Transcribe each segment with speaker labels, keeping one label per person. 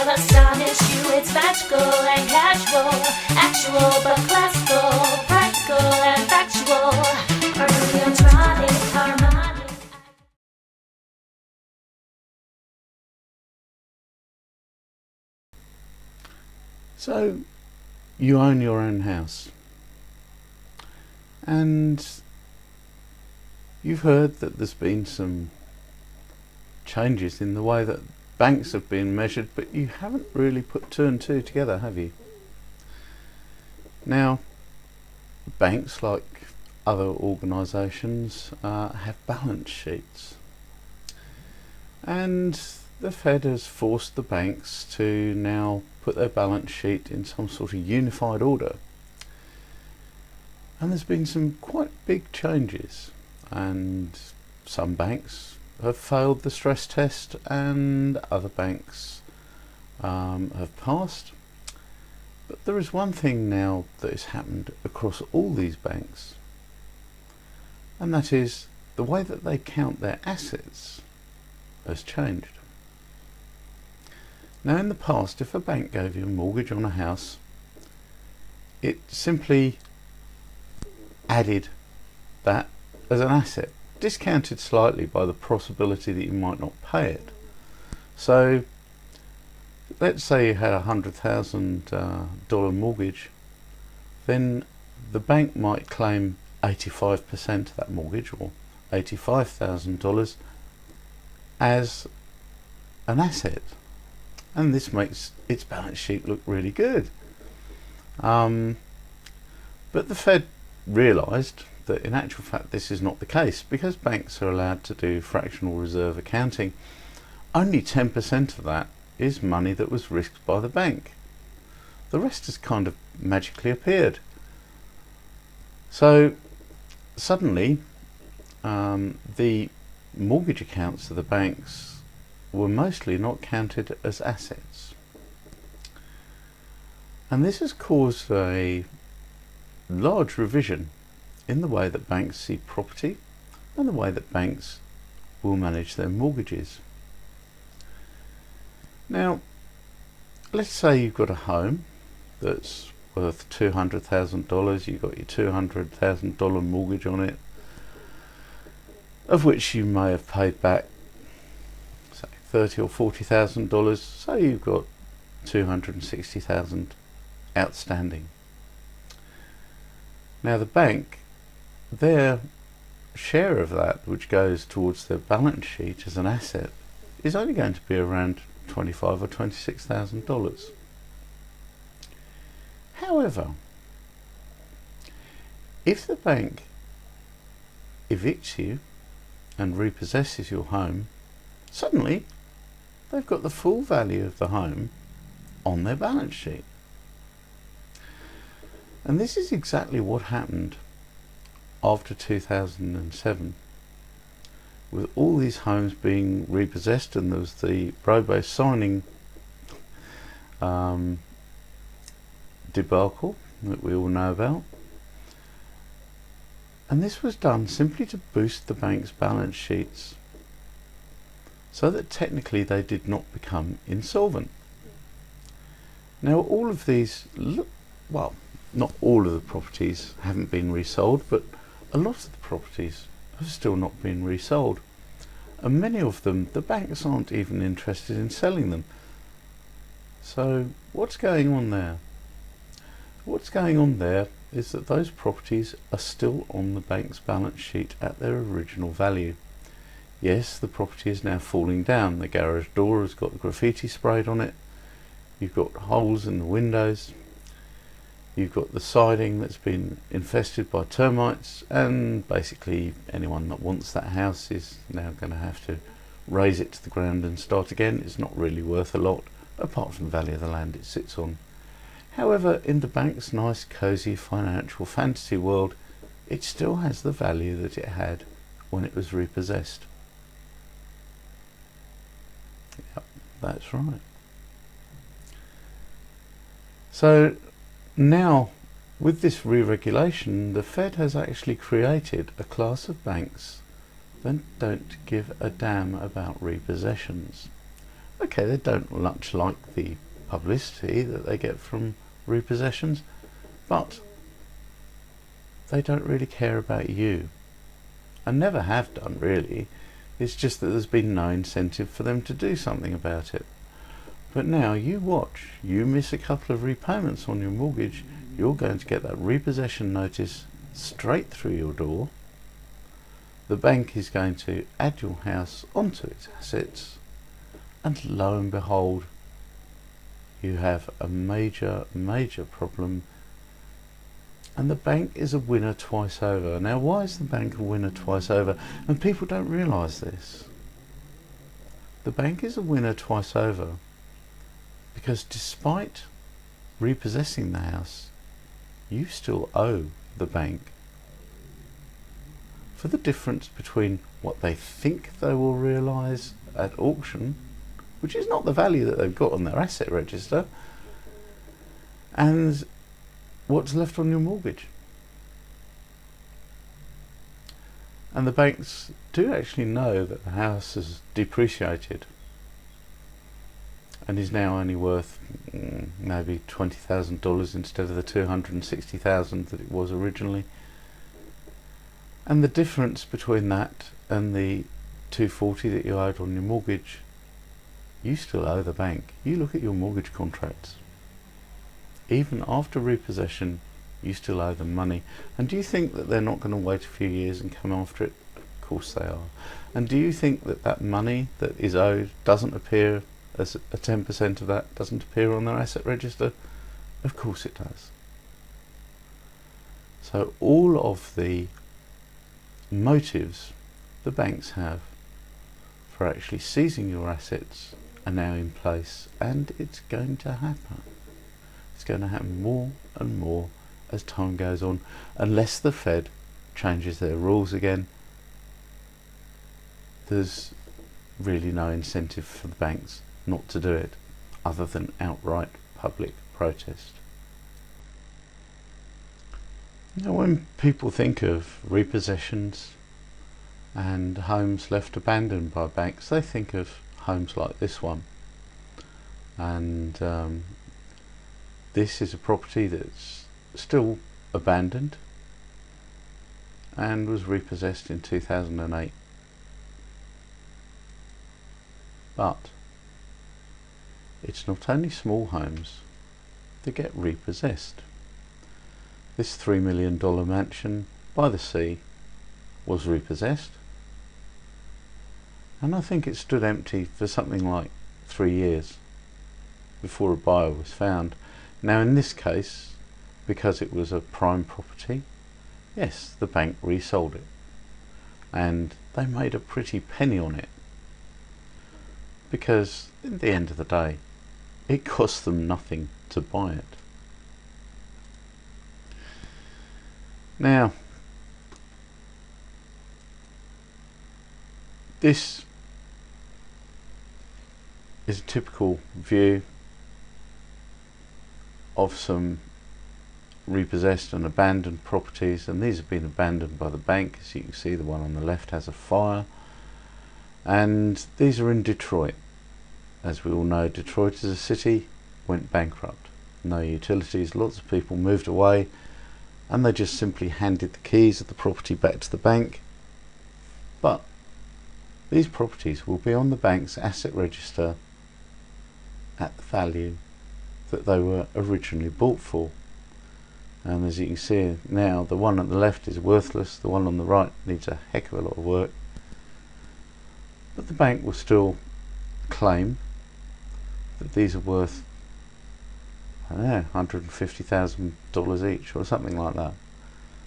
Speaker 1: I'll astonish you. It's magical and casual, actual but classical, practical and factual, harmonic, harmonic.
Speaker 2: So, you own your own house, and you've heard that there's been some changes in the way that banks have been measured, but you haven't really put two and two together, have you? Now, banks, like other organisations, have balance sheets, and the Fed has forced the banks to now put their balance sheet in some sort of unified order. And there's been some quite big changes, and some banks have failed the stress test and other banks have passed. But there is one thing now that has happened across all these banks, and that is the way that they count their assets has changed. Now, in the past, if a bank gave you a mortgage on a house, it simply added that as an asset, discounted slightly by the possibility that you might not pay it. So let's say you had a $100,000 mortgage, then the bank might claim 85% of that mortgage, or $85,000, as an asset, and this makes its balance sheet look really good. But the Fed realised that in actual fact this is not the case, because banks are allowed to do fractional reserve accounting. Only 10% of that is money that was risked by the bank. The rest has kind of magically appeared. So suddenly the mortgage accounts of the banks were mostly not counted as assets. And this has caused a large revision in the way that banks see property and the way that banks will manage their mortgages. Now, let's say you've got a home that's worth $200,000, you've got your $200,000 mortgage on it, of which you may have paid back say $30,000 or $40,000, so you've got $260,000 outstanding. Now the bank, their share of that, which goes towards their balance sheet as an asset, is only going to be around $25,000 or $26,000. However, if the bank evicts you and repossesses your home, suddenly they've got the full value of the home on their balance sheet. And this is exactly what happened after 2007, with all these homes being repossessed, and there was the robo signing debacle that we all know about. And this was done simply to boost the bank's balance sheets, so that technically they did not become insolvent. Now all of these, well, not all of the properties haven't been resold, but a lot of the properties have still not been resold, and many of them the banks aren't even interested in selling them. So what's going on there? What's going on there is that those properties are still on the bank's balance sheet at their original value. Yes, the property is now falling down. The garage door has got graffiti sprayed on it, you've got holes in the windows, you've got the siding that's been infested by termites, and basically anyone that wants that house is now going to have to raze it to the ground and start again. It's not really worth a lot, apart from the value of the land it sits on. However, in the bank's nice, cosy financial fantasy world, it still has the value that it had when it was repossessed. Yep, that's right. So now, with this re-regulation, the Fed has actually created a class of banks that don't give a damn about repossessions. Okay, they don't much like the publicity that they get from repossessions, but they don't really care about you, and never have done really. It's just that there's been no incentive for them to do something about it. But now you watch, you miss a couple of repayments on your mortgage, you're going to get that repossession notice straight through your door. The bank is going to add your house onto its assets, and lo and behold, you have a major problem, and the bank is a winner twice over. Now, why is the bank a winner twice over? And people don't realise this. The bank is a winner twice over because despite repossessing the house, you still owe the bank for the difference between what they think they will realise at auction, which is not the value that they've got on their asset register, and what's left on your mortgage. And the banks do actually know that the house has depreciated and is now only worth maybe $20,000 instead of the $260,000 that it was originally. And the difference between that and the $240 that you owed on your mortgage, you still owe the bank. You look at your mortgage contracts. Even after repossession, you still owe them money. And do you think that they're not going to wait a few years and come after it? Of course they are. And do you think that that money that is owed doesn't appear as a 10% of that doesn't appear on their asset register? Of course it does. So all of the motives the banks have for actually seizing your assets are now in place, and it's going to happen. It's going to happen more and more as time goes on, unless the Fed changes their rules again. There's really no incentive for the banks not to do it, other than outright public protest. Now, when people think of repossessions and homes left abandoned by banks, they think of homes like this one. And this is a property that's still abandoned and was repossessed in 2008. But it's not only small homes that get repossessed. This $3 million mansion by the sea was repossessed, and I think it stood empty for something like 3 years before a buyer was found. Now in this case, because it was a prime property, yes, the bank resold it, and they made a pretty penny on it, because at the end of the day it cost them nothing to buy it. Now, this is a typical view of some repossessed and abandoned properties, and these have been abandoned by the bank. As you can see, the one on the left has a fire, and these are in Detroit. As we all know, Detroit as a city went bankrupt. No utilities, lots of people moved away, and they just simply handed the keys of the property back to the bank. But these properties will be on the bank's asset register at the value that they were originally bought for. And as you can see now, the one on the left is worthless, the one on the right needs a heck of a lot of work, but the bank will still claim that these are worth, I don't know, $150,000 each or something like that.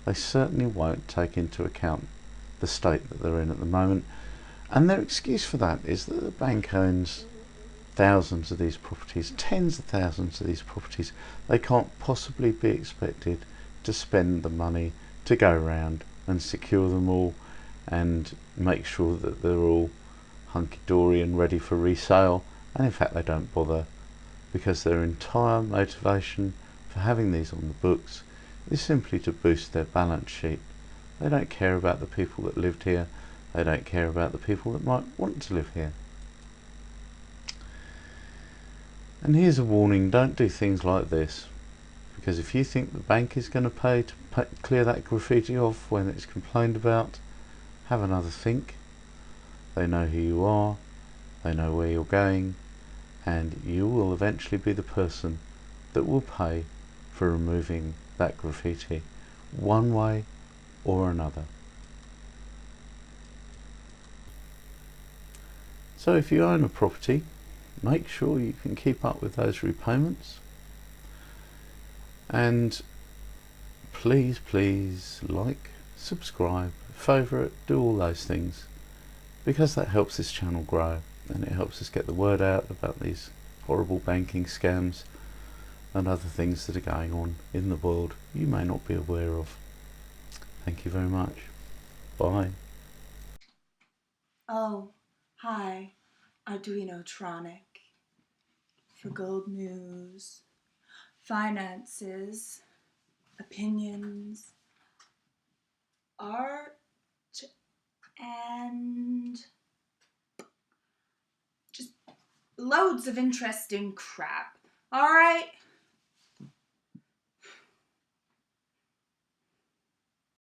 Speaker 2: They certainly won't take into account the state that they're in at the moment, and their excuse for that is that the bank owns thousands of these properties, tens of thousands of these properties. They can't possibly be expected to spend the money to go around and secure them all and make sure that they're all hunky-dory and ready for resale. And in fact they don't bother, because their entire motivation for having these on the books is simply to boost their balance sheet. They don't care about the people that lived here. They don't care about the people that might want to live here. And here's a warning, don't do things like this, because if you think the bank is going to pay to clear that graffiti off when it's complained about, have another think. They know who you are, they know where you're going, and you will eventually be the person that will pay for removing that graffiti, one way or another. So if you own a property, make sure you can keep up with those repayments, and please like, subscribe, favourite, do all those things, because that helps this channel grow and it helps us get the word out about these horrible banking scams and other things that are going on in the world you may not be aware of. Thank you very much. Bye.
Speaker 3: Oh, hi, Arduino-tronic. For gold news, finances, opinions, art, and just loads of interesting crap. All right?